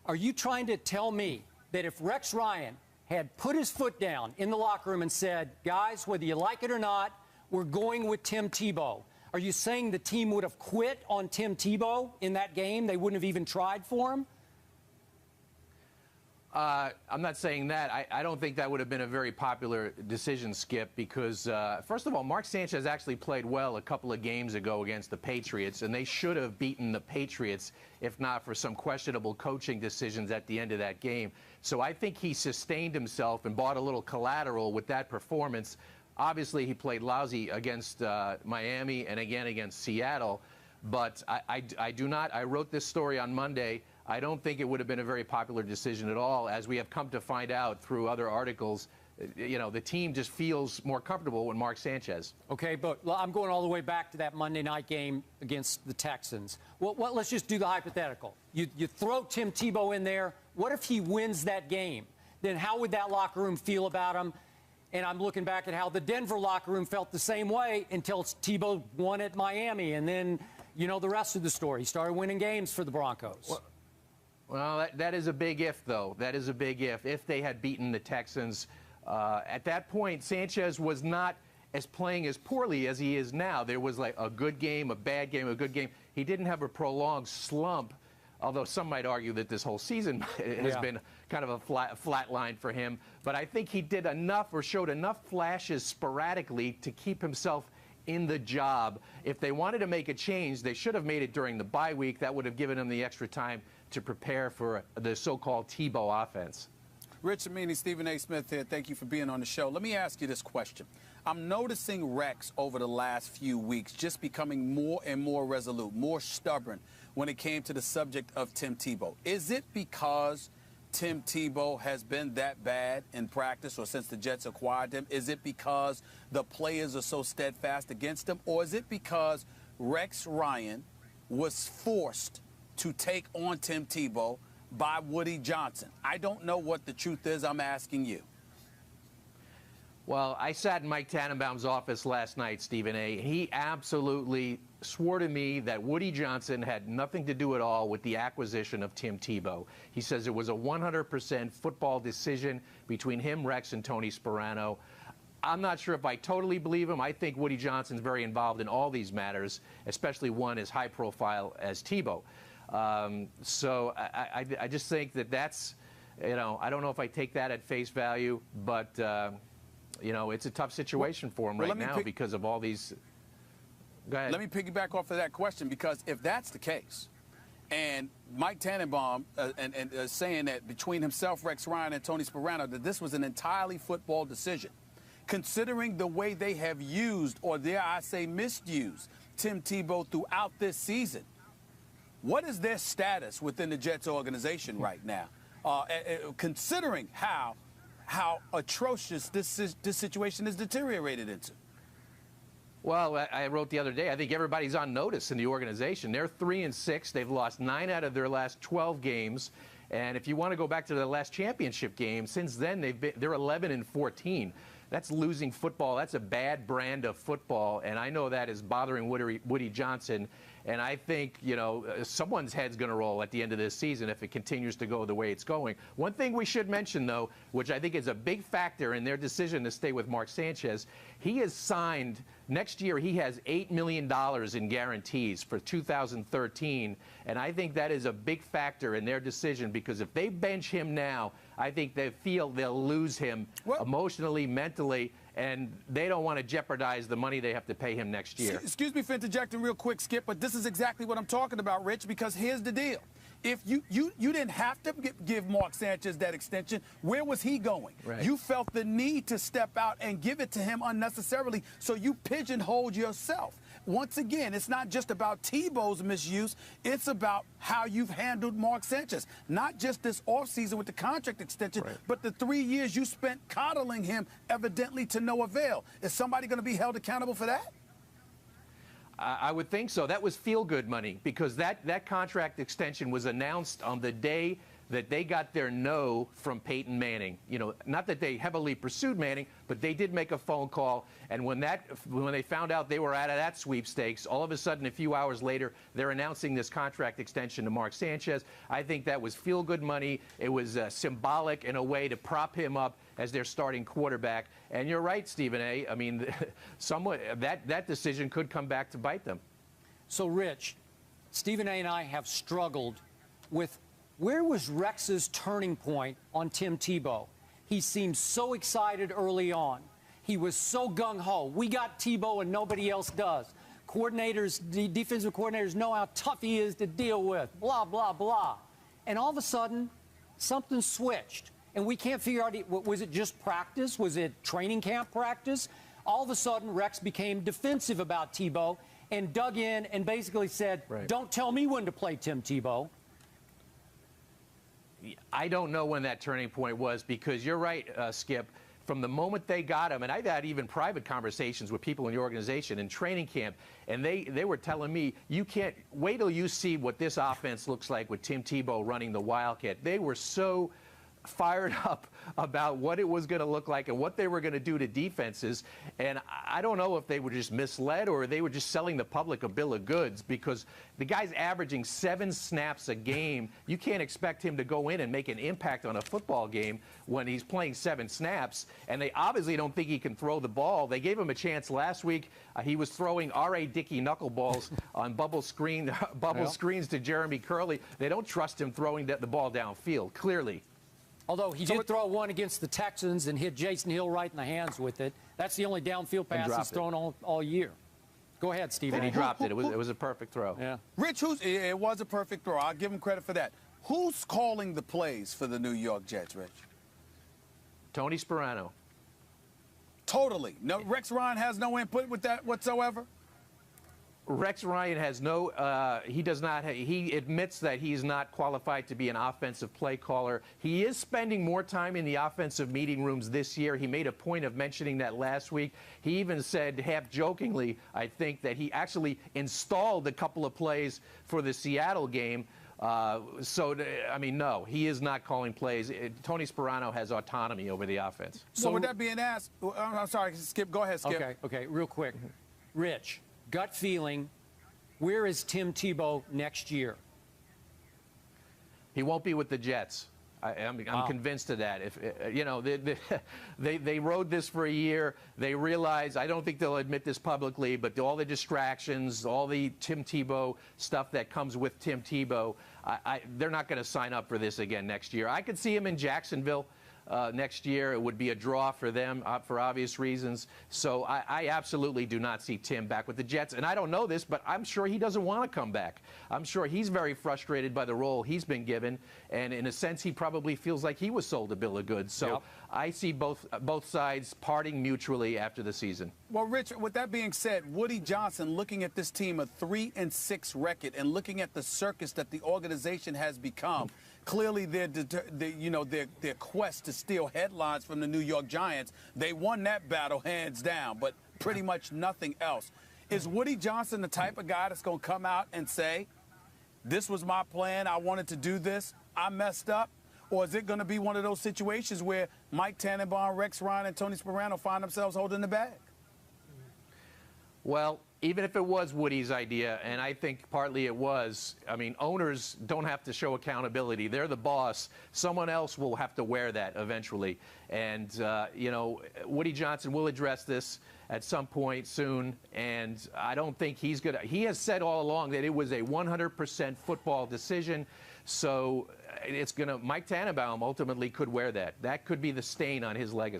Are you trying to tell me that if Rex Ryan had put his foot down in the locker room and said, guys, whether you like it or not, we're going with Tim Tebow, are you saying the team would have quit on Tim Tebow in that game? They wouldn't have even tried for him? I'm not saying that. I don't think that would have been a very popular decision, Skip, because, first of all, Mark Sanchez actually played well a couple of games ago against the Patriots, and they should have beaten the Patriots if not for some questionable coaching decisions at the end of that game. So I think he sustained himself and bought a little collateral with that performance. Obviously, he played lousy against Miami and again against Seattle, but I do not. I wrote this story on Monday. I don't think it would have been a very popular decision at all, as we have come to find out through other articles. You know, the team just feels more comfortable with Mark Sanchez. Okay, but I'm going all the way back to that Monday night game against the Texans. Well, let's just do the hypothetical. You throw Tim Tebow in there. What if he wins that game? Then how would that locker room feel about him? And I'm looking back at how the Denver locker room felt the same way until Tebow won at Miami. And then, you know, the rest of the story. He started winning games for the Broncos. Well, that is a big if, though. That is a big if. If they had beaten the Texans, at that point, Sanchez was not playing as poorly as he is now. There was like a good game, a bad game, a good game. He didn't have a prolonged slump, although some might argue that this whole season has been kind of a flat line for him. But I think he did enough or showed enough flashes sporadically to keep himself in the job. If they wanted to make a change, they should have made it during the bye week. That would have given him the extra time to prepare for the so-called Tebow offense. Rich Amini, Stephen A. Smith here. Thank you for being on the show. Let me ask you this question. I'm noticing Rex over the last few weeks just becoming more and more resolute, more stubborn when it came to the subject of Tim Tebow. Is it because Tim Tebow has been that bad in practice or since the Jets acquired him? Is it because the players are so steadfast against him? Or is it because Rex Ryan was forced to take on Tim Tebow by Woody Johnson? I don't know what the truth is. I'm asking you. Well, I sat in Mike Tannenbaum's office last night, Stephen A. He absolutely swore to me that Woody Johnson had nothing to do at all with the acquisition of Tim Tebow. He says it was a 100% football decision between him, Rex, and Tony Sparano. I'm not sure if I totally believe him. I think Woody Johnson's very involved in all these matters, especially one as high profile as Tebow. So I just think that that's, you know, I don't know if I take that at face value, but, you know, it's a tough situation for him right now because of all these. Go ahead. Let me piggyback off of that question, because if that's the case, and Mike Tannenbaum saying that between himself, Rex Ryan, and Tony Sparano, that this was an entirely football decision, considering the way they have used, or dare I say misused, Tim Tebow throughout this season, what is their status within the Jets organization right now, considering how atrocious this situation is deteriorated into? Well, I wrote the other day, I think everybody's on notice in the organization. They're 3-6. They've lost 9 out of their last 12 games. And if you want to go back to their last championship game, since then they're 11-14. That's losing football. That's a bad brand of football, and I know that is bothering Woody Johnson. And I think, you know, someone's head's going to roll at the end of this season if it continues to go the way it's going. One thing we should mention, though, which I think is a big factor in their decision to stay with Mark Sanchez, he has signed, next year he has $8 million in guarantees for 2013, and I think that is a big factor in their decision, because if they bench him now, I think they feel they'll lose him emotionally, mentally, and they don't want to jeopardize the money they have to pay him next year. Excuse me for interjecting real quick, Skip, but this is exactly what I'm talking about, Rich, because here's the deal. If you didn't have to give Mark Sanchez that extension, where was he going? Right. You felt the need to step out and give it to him unnecessarily, so you pigeonholed yourself. Once again, it's not just about Tebow's misuse. It's about how you've handled Mark Sanchez. Not just this offseason with the contract extension, but the 3 years you spent coddling him, evidently to no avail. Is somebody going to be held accountable for that? I would think so. That was feel-good money, because that contract extension was announced on the day that they got their no from Peyton Manning. You know, not that they heavily pursued Manning, but they did make a phone call. And when they found out they were out of that sweepstakes, all of a sudden, a few hours later, they're announcing this contract extension to Mark Sanchez. I think that was feel-good money. It was symbolic in a way to prop him up as their starting quarterback. And you're right, Stephen A. I mean, somewhat that decision could come back to bite them. So, Rich, Stephen A. and I have struggled with where was Rex's turning point on Tim Tebow? He seemed so excited early on. He was so gung-ho. We got Tebow and nobody else does. Coordinators, the defensive coordinators know how tough he is to deal with, blah, blah, blah. And all of a sudden, something switched. And we can't figure out, was it just practice? Was it training camp practice? All of a sudden, Rex became defensive about Tebow and dug in and basically said, don't tell me when to play Tim Tebow. I don't know when that turning point was, because you're right, Skip. From the moment they got him, and I've had even private conversations with people in the organization in training camp, and they were telling me, you can't wait till you see what this offense looks like with Tim Tebow running the Wildcat. They were so fired up about what it was going to look like and what they were going to do to defenses. And I don't know if they were just misled or they were just selling the public a bill of goods, because the guy's averaging 7 snaps a game. You can't expect him to go in and make an impact on a football game when he's playing 7 snaps. And they obviously don't think he can throw the ball. They gave him a chance last week. He was throwing R.A. Dickey knuckleballs on bubble screens to Jeremy Curley. They don't trust him throwing the ball downfield, clearly. Although he did throw one against the Texans and hit Jason Hill right in the hands with it. That's the only downfield pass he's thrown all year. Go ahead, Stephen. And he dropped it. It was a perfect throw. Yeah. Rich, it was a perfect throw. I'll give him credit for that. Who's calling the plays for the New York Jets, Rich? Tony Sparano. Totally. No, Rex Ryan has no input with that whatsoever? Rex Ryan has no, he does not, he admits that he's not qualified to be an offensive play caller. He is spending more time in the offensive meeting rooms this year. He made a point of mentioning that last week. He even said, half jokingly, I think, that he actually installed a couple of plays for the Seattle game. I mean, no, he is not calling plays. Tony Sparano has autonomy over the offense. So with that being asked, I'm sorry, Skip, go ahead, Skip. Okay, real quick. Rich, gut feeling, where is Tim Tebow next year? He won't be with the Jets. I'm convinced of that. If you know, they rode this for a year. They realize, I don't think they'll admit this publicly, but all the distractions, all the Tim Tebow stuff that comes with Tim Tebow, they're not going to sign up for this again next year. I could see him in Jacksonville next year. It would be a draw for them for obvious reasons. So I absolutely do not see Tim back with the Jets. And I don't know this, but I'm sure he doesn't want to come back. I'm sure he's very frustrated by the role he's been given. And in a sense, he probably feels like he was sold a bill of goods. So I see both sides parting mutually after the season. Well, Rich, with that being said, Woody Johnson, looking at this team, a 3-6 record, and looking at the circus that the organization has become, clearly their quest to steal headlines from the New York Giants, they won that battle hands down, but pretty much nothing else. Is Woody Johnson the type of guy that's going to come out and say, this was my plan, I wanted to do this, I messed up? Or is it going to be one of those situations where Mike Tannenbaum, Rex Ryan, and Tony Sparano find themselves holding the bag? Well, even if it was Woody's idea, and I think partly it was, I mean, owners don't have to show accountability. They're the boss. Someone else will have to wear that eventually. And, you know, Woody Johnson will address this at some point soon, and I don't think he's going to. He has said all along that it was a 100% football decision. So it's going to, Mike Tannenbaum ultimately could wear that. That could be the stain on his legacy.